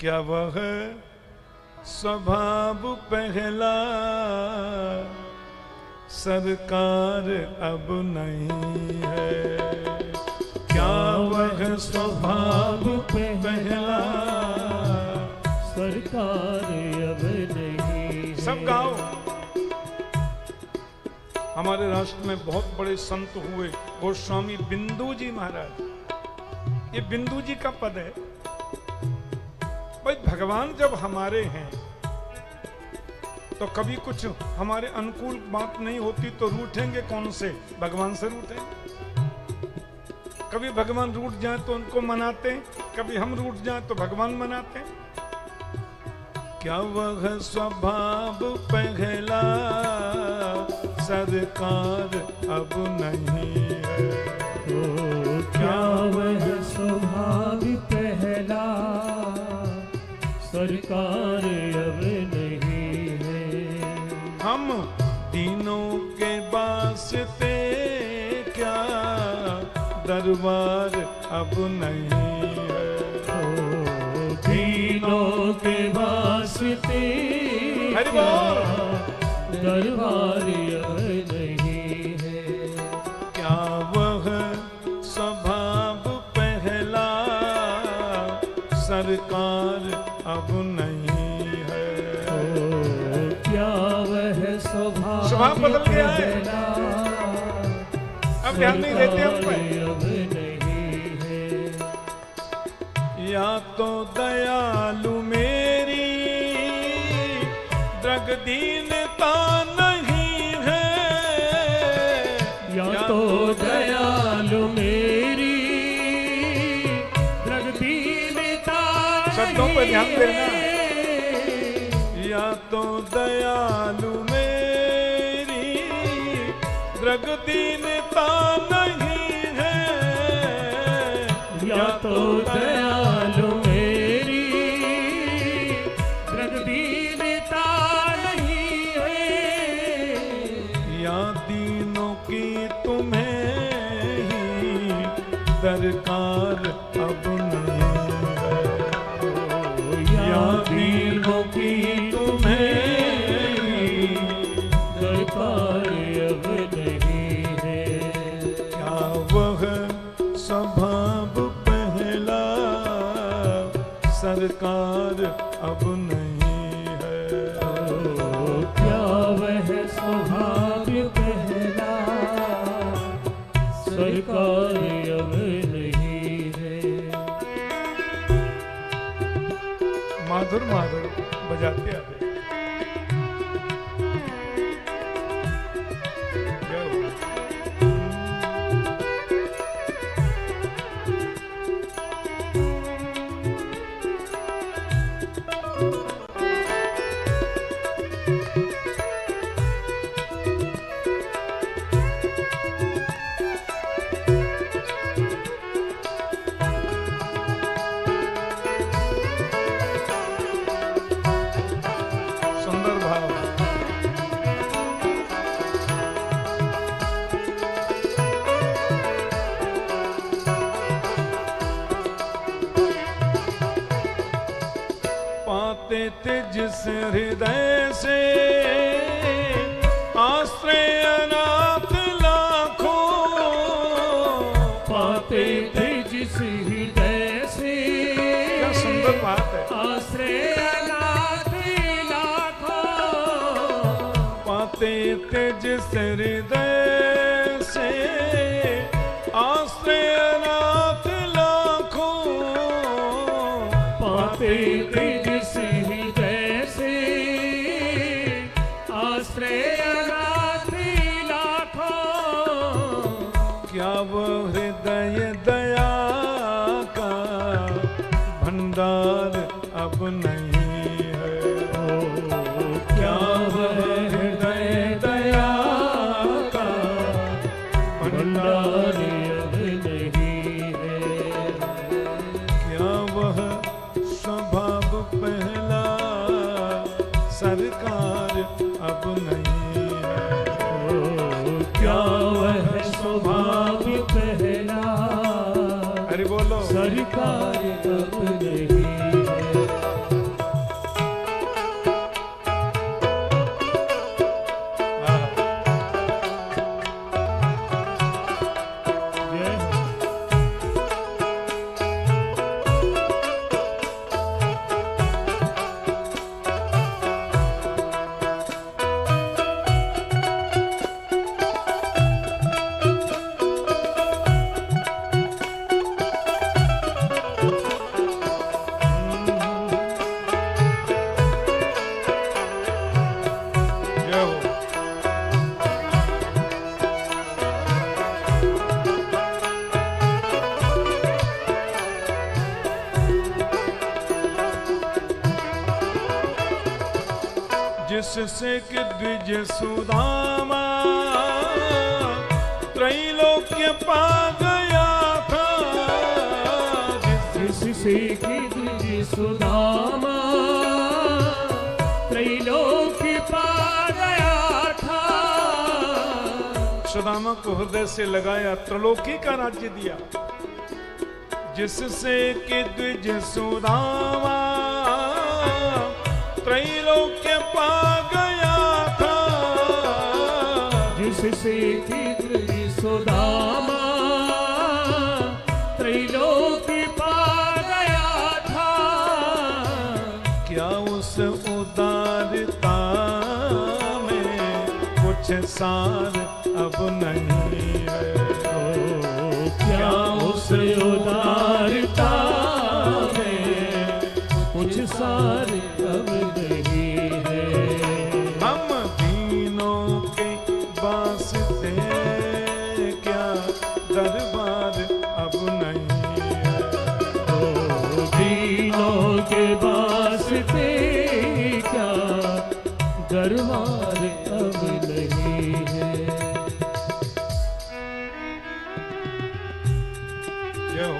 क्या वह स्वभाव पहला सरकार अब नहीं है? क्या वह स्वभाव पहला सरकार अब नहीं? सब गाओ। हमारे राष्ट्र में बहुत बड़े संत हुए, गोस्वामी बिंदु जी महाराज। ये बिंदु जी का पद है। भाई भगवान जब हमारे हैं तो कभी कुछ हमारे अनुकूल बात नहीं होती तो रूठेंगे कौन से? भगवान से रूठेंगे। कभी भगवान रूठ जाए तो उनको मनाते हैं, कभी हम रूठ जाए तो भगवान मनाते हैं। क्या वह स्वभाव पहला सरकार अब नहीं है? ओ क्या वह स्वभाव पहला सरकार अब नहीं है? हम तीनों के वास्ते क्या दरबार अब नहीं है? ओ तीनों के वास्ते क्या दरबार अब नहीं है? क्या वह स्वभाव पहला सरकार अब नहीं है? ओ क्या वह स्वभाव बदल गया है, अब ध्यान नहीं देते हम पे। अब नहीं है। या तो दयालु मेरी दृगदीनता नहीं है, या तो दयालु मेरी दृगदीनता शब्दों पर ध्यान देना। या तो दयालु मेरी दृगदीनता नहीं है, या तो दयालु मेरी दृगदीनता नहीं है, या दीनों की तुम्हें ही दरकार अब नहीं है। या दीनों की तुम्हें ही दरकार अब नहीं है। क्या वह स्वभाव पहला सरकार अब नहीं है? ओ क्या वह स्वभाव पहला सरकार अब नहीं है? माधुर माधुर बजाते आते। सुंदर भाव। पाते थे जिस हृदय से आश्रय अनाथ लाखों, पाते थे जिस हृदय से क्या सुंदर बात है। आश्रय अनाथ लाखों, पाते थे जिस हृदय से आश्रय अनाथ लाखों, पाते थे जिस हृदय से आश्रय अनाथ लाखों, क्या वो हृदय दया का भंडार अब नहीं है? क्या वह हृदय दया का भंडार अब नहीं है? क्या वह स्वभाव पहला सरकार अब नहीं है? क्या वह स्वभाव पहला अरे बोलो सरकार अब नहीं है? जिससे कि द्विज सुदामा त्रैलोक्य पा गया था, जिससे कि द्विज सुदामा त्रैलोक्य पा गया था। सुदामा को हृदय से लगाया, त्रैलोकी का राज्य दिया। जिससे कि द्विज सुदामा त्रैलोक्य पा गया था, जिससे कि द्विज सुदामा त्रैलोक्य पा गया था। क्या उस उदारता में कुछ सार अब नहीं है? क्या उस उदारता में कुछ सार अब नहीं है? हम दीनों के वास्ते क्या दरबार अब नहीं है? दीनों के वास्ते क्या दरबार अब नहीं है? जय हो।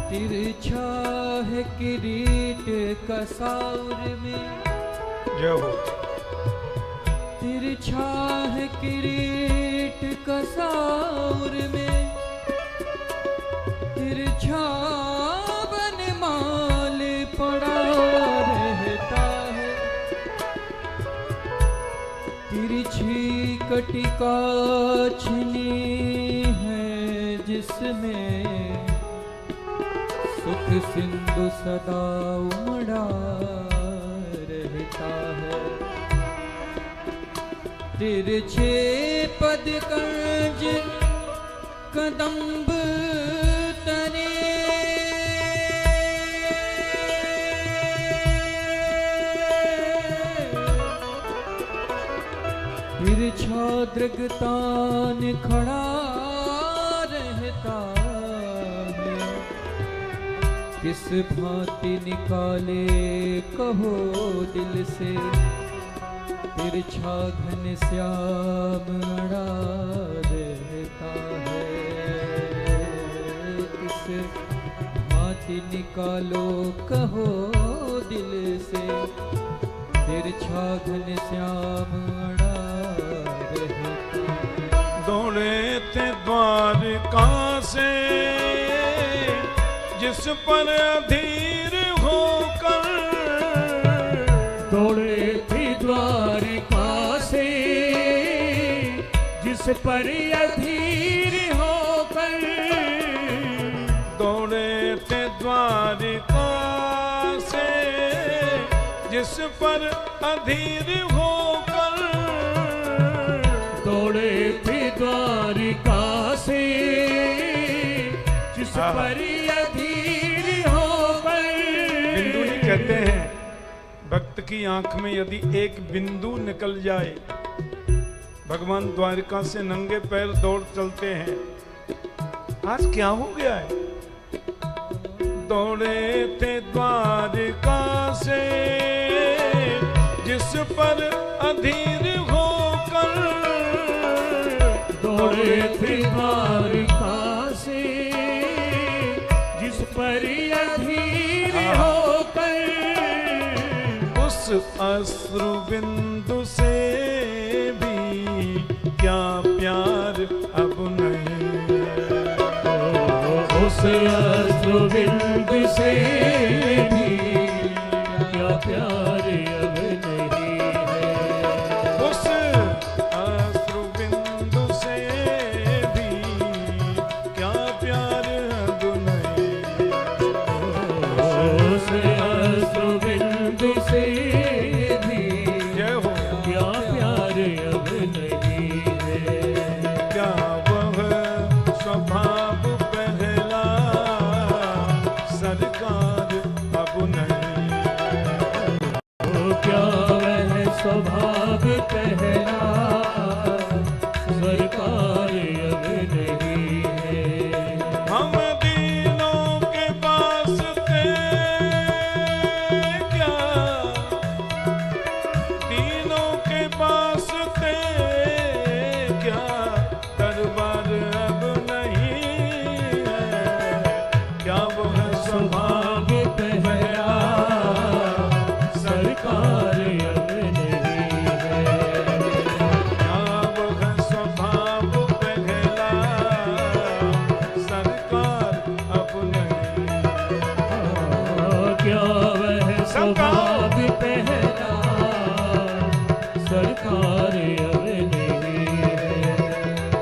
तिरछा है किरीट कसाउर में, जय हो। तिरछा है किरीट कसाउर में, तिरछा बनमाल पड़ा रहता है। तिरछी कटिका छिनी है जिसमें सुख सिंधु सदा उमड़ा रहता है। तिरछे पद कंज कदम्ब तने, तिरछा दृगतान खड़ा रहता है। किस भांति निकाले कहो दिल से, तिरछा घनश्याम अड़ा रहता है। किस भांति निकालो कहो दिल से, तिरछा घनश्याम अड़ा रहता है। दौड़े थे द्वारका से जिस पर अधीर होकर, दौड़े थे द्वारका से जिस पर अधीर होकर, दौड़े थे द्वारका से जिस पर अधीर होकर, दौड़े थे द्वारका से जिस पर अधीर होकर। बिंदु जी कहते हैं भक्त की आंख में यदि एक बिंदु निकल जाए, भगवान द्वारका से नंगे पैर दौड़ चलते हैं। आज क्या हो गया है? दौड़े थे द्वारका से जिस पर अधीर होकर, दौड़े पृथ्वी द्वारिका से जिस पर अधीर होकर उस अश्रु बिंदु से भी क्या प्यार अब नहीं उस अश्रु बिंदु से भी क्या प्यार अब नहीं है उस अश्रु बिंदु से भी क्या प्यार अब नहीं उस अश्रु बिंदु से भी जय हो क्या प्यार अब नहीं है क्या वह स्वभाव पहला सरकार अब नहीं क्या वह स्वभाव पहला सरकार अब नहीं है हम दीनों के पास थे क्या दीनों के पास थे क्या दरबार अब नहीं है क्या वह स्वभाव स्वभाव पहला सरकार अब नहीं है क्या वह स्वभाव पहला सरकार अब नहीं क्या वह स्वभाव पहला सरकार अब नहीं है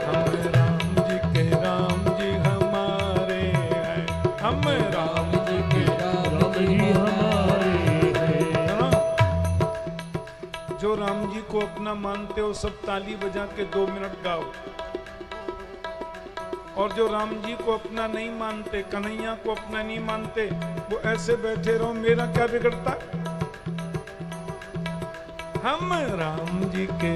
हम राम जी के राम जी हमारे हैं हम राम जी के राम ही हमारे हैं है ना? जो राम जी को अपना मानते हो सब ताली बजा के 2 मिनट गाओ और जो राम जी को अपना नहीं मानते कन्हैया को अपना नहीं मानते वो ऐसे बैठे रहो मेरा क्या बिगड़ता हम राम जी के